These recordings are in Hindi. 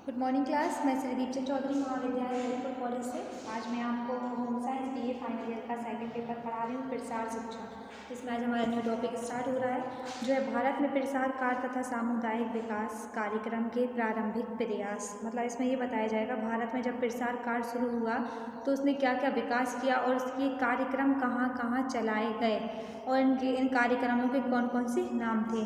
Good morning class. मैं श्री दीपचंद चौधरी महाविद्यालय ललितपुर कॉलेज से आज मैं आपको home science BA final year का सेकंड पेपर पढ़ा रही हूँ, प्रसार शिक्षा। इसमें आज हमारा न्यू टॉपिक स्टार्ट हो रहा है जो है भारत में प्रसार कार्य तथा सामुदायिक विकास कार्यक्रम के प्रारंभिक प्रयास। मतलब इसमें ये बताया जाएगा भारत में जब प्रसार कार्य शुरू हुआ तो उसने क्या क्या विकास किया और उसके कार्यक्रम कहाँ कहाँ चलाए गए और इन कार्यक्रमों के कौन कौन से नाम थे।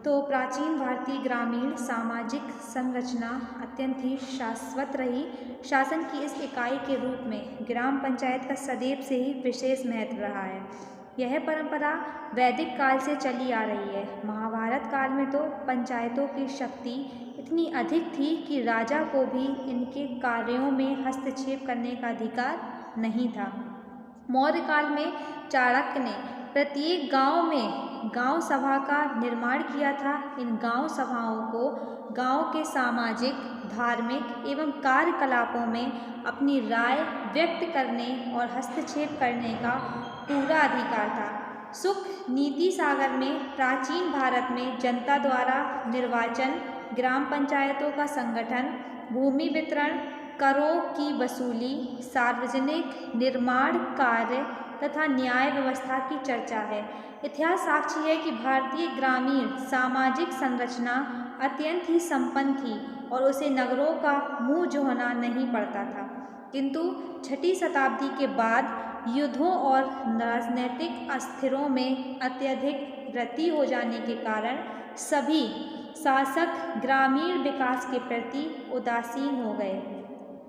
तो प्राचीन भारतीय ग्रामीण सामाजिक संरचना अत्यंत ही शाश्वत रही। शासन की इस इकाई के रूप में ग्राम पंचायत का सदैव से ही विशेष महत्व रहा है। यह परंपरा वैदिक काल से चली आ रही है। महाभारत काल में तो पंचायतों की शक्ति इतनी अधिक थी कि राजा को भी इनके कार्यों में हस्तक्षेप करने का अधिकार नहीं था। मौर्य काल में चाणक्य ने प्रत्येक गांव में गांव सभा का निर्माण किया था। इन गांव सभाओं को गांव के सामाजिक, धार्मिक एवं कार्यकलापों में अपनी राय व्यक्त करने और हस्तक्षेप करने का पूरा अधिकार था। सुख नीति सागर में प्राचीन भारत में जनता द्वारा निर्वाचन, ग्राम पंचायतों का संगठन, भूमि वितरण, करों की वसूली, सार्वजनिक निर्माण कार्य तथा न्याय व्यवस्था की चर्चा है। इतिहास साक्षी है कि भारतीय ग्रामीण सामाजिक संरचना अत्यंत ही संपन्न थी और उसे नगरों का मुंह जोहना नहीं पड़ता था। किंतु छठी शताब्दी के बाद युद्धों और राजनीतिक अस्थिरों में अत्यधिक वृद्धि हो जाने के कारण सभी शासक ग्रामीण विकास के प्रति उदासीन हो गए।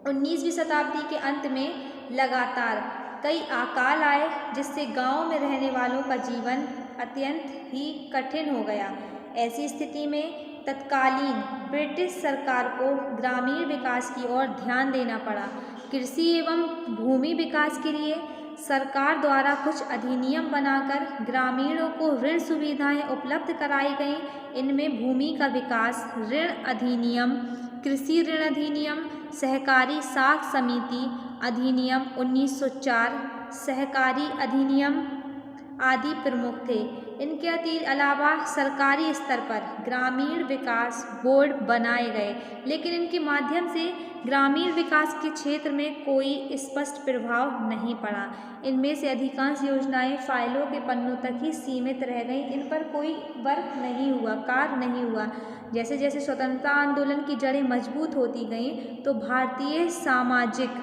19वीं शताब्दी के अंत में लगातार कई अकाल आए जिससे गांव में रहने वालों का जीवन अत्यंत ही कठिन हो गया। ऐसी स्थिति में तत्कालीन ब्रिटिश सरकार को ग्रामीण विकास की ओर ध्यान देना पड़ा। कृषि एवं भूमि विकास के लिए सरकार द्वारा कुछ अधिनियम बनाकर ग्रामीणों को ऋण सुविधाएं उपलब्ध कराई गईं। इनमें भूमि का विकास ऋण अधिनियम, कृषि ऋण अधिनियम, सहकारी साख समिति अधिनियम 1904, सहकारी अधिनियम आदि प्रमुख थे। इनके अलावा सरकारी स्तर पर ग्रामीण विकास बोर्ड बनाए गए, लेकिन इनके माध्यम से ग्रामीण विकास के क्षेत्र में कोई स्पष्ट प्रभाव नहीं पड़ा। इनमें से अधिकांश योजनाएं फाइलों के पन्नों तक ही सीमित रह गईं। इन पर कोई वर्क नहीं हुआ, कार्य नहीं हुआ। जैसे जैसे स्वतंत्रता आंदोलन की जड़ें मजबूत होती गईं तो भारतीय सामाजिक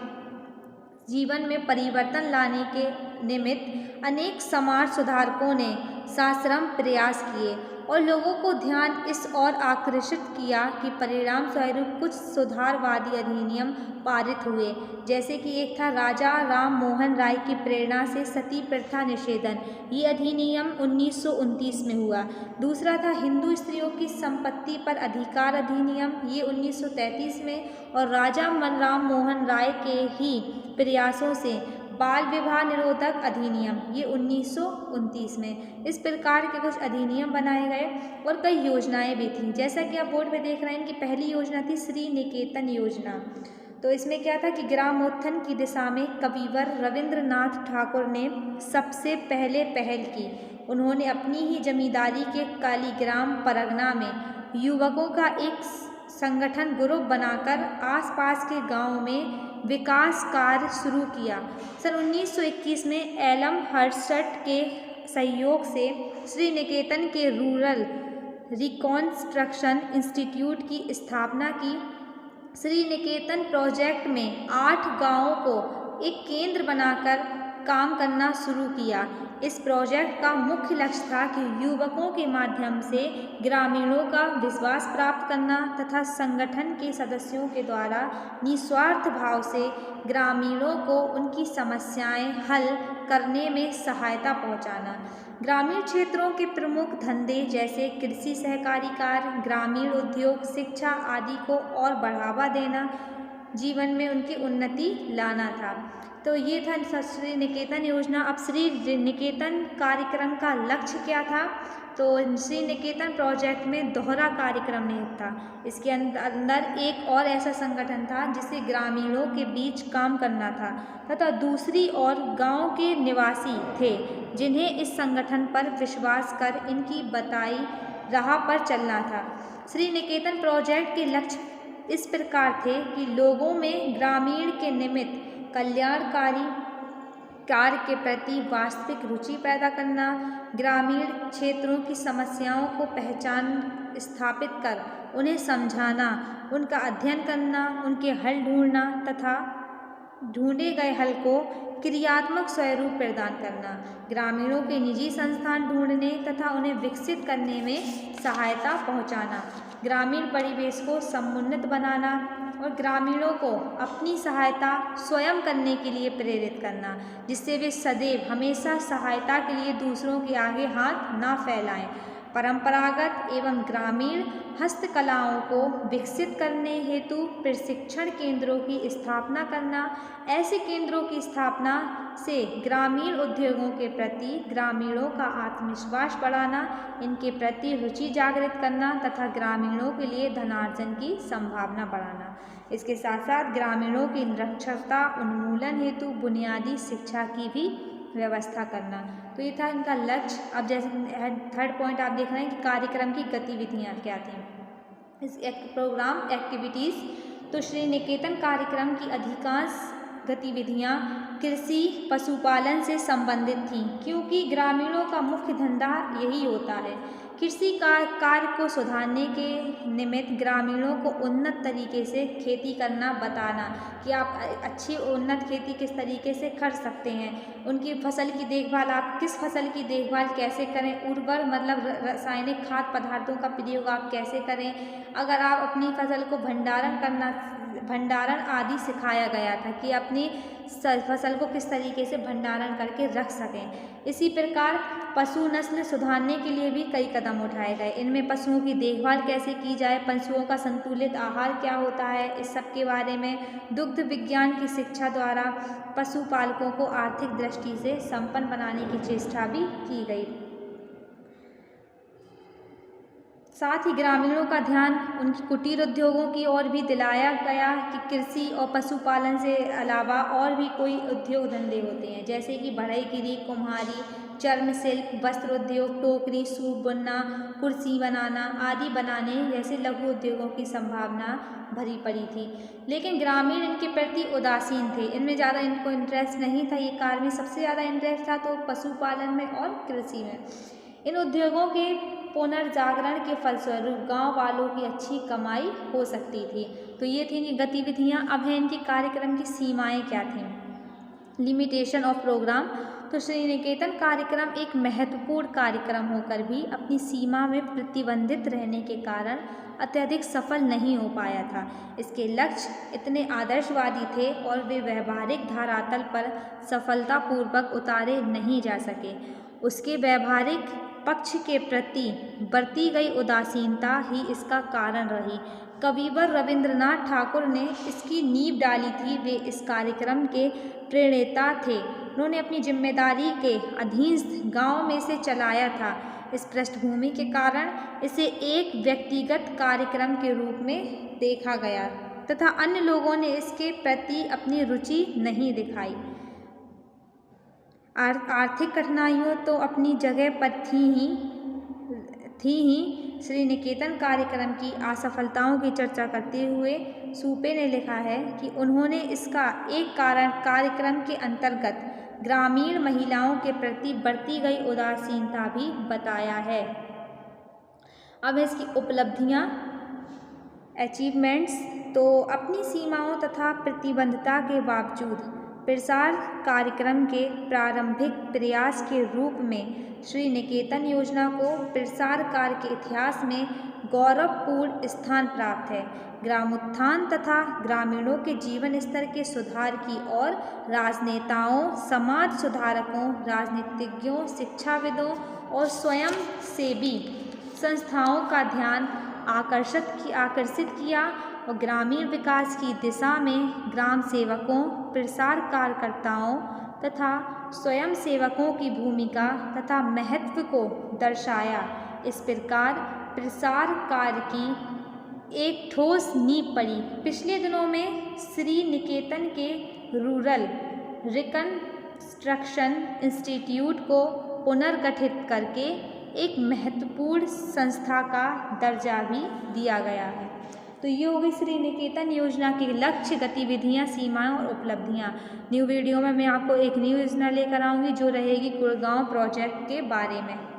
जीवन में परिवर्तन लाने के निमित्त अनेक समाज सुधारकों ने साश्रम प्रयास किए और लोगों को ध्यान इस ओर आकर्षित किया कि परिणाम स्वरूप कुछ सुधारवादी अधिनियम पारित हुए। जैसे कि एक था राजा राम मोहन राय की प्रेरणा से सती प्रथा निषेधन, ये अधिनियम 1929 में हुआ। दूसरा था हिंदू स्त्रियों की संपत्ति पर अधिकार अधिनियम, ये 1933 में। और राजा राम मोहन राय के ही प्रयासों से बाल विवाह निरोधक अधिनियम, ये 1929 में। इस प्रकार के कुछ अधिनियम बनाए गए और कई योजनाएं भी थीं। जैसा कि आप बोर्ड में देख रहे हैं, इनकी पहली योजना थी श्री निकेतन योजना। तो इसमें क्या था कि ग्रामोत्थान की दिशा में कविवर रविंद्रनाथ ठाकुर ने सबसे पहले पहल की। उन्होंने अपनी ही जमींदारी के कालीग्राम परगना में युवकों का एक संगठन ग्रुप बनाकर आसपास के गांव में विकास कार्य शुरू किया। सन 1921 में एलम हर्सट के सहयोग से श्री निकेतन के रूरल रिकॉन्स्ट्रक्शन इंस्टीट्यूट की स्थापना की। श्री निकेतन प्रोजेक्ट में 8 गांवों को एक केंद्र बनाकर काम करना शुरू किया। इस प्रोजेक्ट का मुख्य लक्ष्य था कि युवकों के माध्यम से ग्रामीणों का विश्वास प्राप्त करना तथा संगठन के सदस्यों के द्वारा निस्वार्थ भाव से ग्रामीणों को उनकी समस्याएं हल करने में सहायता पहुंचाना। ग्रामीण क्षेत्रों के प्रमुख धंधे जैसे कृषि, सहकारी कार्य, ग्रामीण उद्योग, शिक्षा आदि को और बढ़ावा देना, जीवन में उनकी उन्नति लाना था। तो ये था श्री निकेतन योजना। अब श्री निकेतन कार्यक्रम का लक्ष्य क्या था? तो श्री निकेतन प्रोजेक्ट में दोहरा कार्यक्रम निहित था। इसके अंदर एक और ऐसा संगठन था जिसे ग्रामीणों के बीच काम करना था तथा दूसरी ओर गांव के निवासी थे जिन्हें इस संगठन पर विश्वास कर इनकी बताई राह पर चलना था। श्री निकेतन प्रोजेक्ट के लक्ष्य इस प्रकार थे कि लोगों में ग्रामीण के निमित्त कल्याणकारी कार्य के प्रति वास्तविक रुचि पैदा करना, ग्रामीण क्षेत्रों की समस्याओं को पहचान स्थापित कर उन्हें समझाना, उनका अध्ययन करना, उनके हल ढूंढना तथा ढूंढे गए हल को क्रियात्मक स्वरूप प्रदान करना, ग्रामीणों के निजी संस्थान ढूंढने तथा उन्हें विकसित करने में सहायता पहुंचाना, ग्रामीण परिवेश को समुन्नत बनाना और ग्रामीणों को अपनी सहायता स्वयं करने के लिए प्रेरित करना, जिससे वे सदैव हमेशा सहायता के लिए दूसरों के आगे हाथ ना फैलाएं। परंपरागत एवं ग्रामीण हस्तकलाओं को विकसित करने हेतु प्रशिक्षण केंद्रों की स्थापना करना, ऐसे केंद्रों की स्थापना से ग्रामीण उद्योगों के प्रति ग्रामीणों का आत्मविश्वास बढ़ाना, इनके प्रति रुचि जागृत करना तथा ग्रामीणों के लिए धनार्जन की संभावना बढ़ाना। इसके साथ साथ ग्रामीणों की निरक्षरता उन्मूलन हेतु बुनियादी शिक्षा की भी व्यवस्था करना। तो ये था इनका लक्ष्य। अब जैसे थर्ड पॉइंट आप देख रहे हैं कि कार्यक्रम की गतिविधियाँ क्या थीं। इस प्रोग्राम एक्टिविटीज़, तो श्री निकेतन कार्यक्रम की अधिकांश गतिविधियाँ कृषि पशुपालन से संबंधित थीं, क्योंकि ग्रामीणों का मुख्य धंधा यही होता है। कृषि कार्य को सुधारने के निमित्त ग्रामीणों को उन्नत तरीके से खेती करना बताना कि आप अच्छी उन्नत खेती किस तरीके से कर सकते हैं, उनकी फसल की देखभाल, आप किस फसल की देखभाल कैसे करें, उर्वर मतलब रासायनिक खाद्य पदार्थों का प्रयोग आप कैसे करें, अगर आप अपनी फसल को भंडारण आदि सिखाया गया था कि अपनी फसल को किस तरीके से भंडारण करके रख सकें। इसी प्रकार पशु नस्ल सुधारने के लिए भी कई कदम उठाए गए। इनमें पशुओं की देखभाल कैसे की जाए, पशुओं का संतुलित आहार क्या होता है, इस सब के बारे में दुग्ध विज्ञान की शिक्षा द्वारा पशुपालकों को आर्थिक दृष्टि से संपन्न बनाने की चेष्टा भी की गई। साथ ही ग्रामीणों का ध्यान उनकी कुटीर उद्योगों की ओर भी दिलाया गया कि कृषि और पशुपालन से अलावा और भी कोई उद्योग धंधे होते हैं, जैसे कि बढ़ईगिरी, कुम्हारी, चर्म शिल्प, वस्त्र उद्योग, टोकरी, सूप बुनना, कुर्सी बनाना आदि बनाने जैसे लघु उद्योगों की संभावना भरी पड़ी थी। लेकिन ग्रामीण इनके प्रति उदासीन थे, इनमें ज़्यादा इनको इंटरेस्ट नहीं था। ये कार्य में सबसे ज़्यादा इंटरेस्ट था तो पशुपालन में और कृषि में। इन उद्योगों के पुनर्जागरण के फलस्वरूप गांव वालों की अच्छी कमाई हो सकती थी। तो ये थी इनकी गतिविधियाँ। अब है इनके कार्यक्रम की सीमाएं क्या थीं। लिमिटेशन ऑफ प्रोग्राम, तो श्री निकेतन कार्यक्रम एक महत्वपूर्ण कार्यक्रम होकर भी अपनी सीमा में प्रतिबंधित रहने के कारण अत्यधिक सफल नहीं हो पाया था। इसके लक्ष्य इतने आदर्शवादी थे और वे व्यवहारिक धरातल पर सफलतापूर्वक उतारे नहीं जा सके। उसके व्यवहारिक पक्ष के प्रति बरती गई उदासीनता ही इसका कारण रही। कविवर रविंद्रनाथ ठाकुर ने इसकी नींव डाली थी, वे इस कार्यक्रम के प्रणेता थे। उन्होंने अपनी जिम्मेदारी के अधीन गांव में से चलाया था। इस पृष्ठभूमि के कारण इसे एक व्यक्तिगत कार्यक्रम के रूप में देखा गया तथा अन्य लोगों ने इसके प्रति अपनी रुचि नहीं दिखाई। आर्थिक कठिनाइयों तो अपनी जगह पर थी ही। श्री निकेतन कार्यक्रम की असफलताओं की चर्चा करते हुए सूपे ने लिखा है कि उन्होंने इसका एक कारण कार्यक्रम के अंतर्गत ग्रामीण महिलाओं के प्रति बढ़ती गई उदासीनता भी बताया है। अब इसकी उपलब्धियां, अचीवमेंट्स, तो अपनी सीमाओं तथा प्रतिबद्धता के बावजूद प्रसार कार्यक्रम के प्रारंभिक प्रयास के रूप में श्री निकेतन योजना को प्रसार कार्य के इतिहास में गौरवपूर्ण स्थान प्राप्त है। ग्रामोत्थान तथा ग्रामीणों के जीवन स्तर के सुधार की ओर राजनेताओं, समाज सुधारकों, राजनीतिज्ञों, शिक्षाविदों और स्वयंसेवी संस्थाओं का ध्यान आकर्षित किया और ग्रामीण विकास की दिशा में ग्राम सेवकों, प्रसार कार्यकर्ताओं तथा स्वयंसेवकों की भूमिका तथा महत्व को दर्शाया। इस प्रकार प्रसार कार्य की एक ठोस नींव पड़ी। पिछले दिनों में श्री निकेतन के रूरल रिकंस्ट्रक्शन इंस्टीट्यूट को पुनर्गठित करके एक महत्वपूर्ण संस्था का दर्जा भी दिया गया है। तो ये होगी श्री निकेतन योजना की लक्ष्य, गतिविधियाँ, सीमाएं और उपलब्धियाँ। न्यू वीडियो में मैं आपको एक न्यू योजना लेकर आऊँगी जो रहेगी गुड़गांव प्रोजेक्ट के बारे में।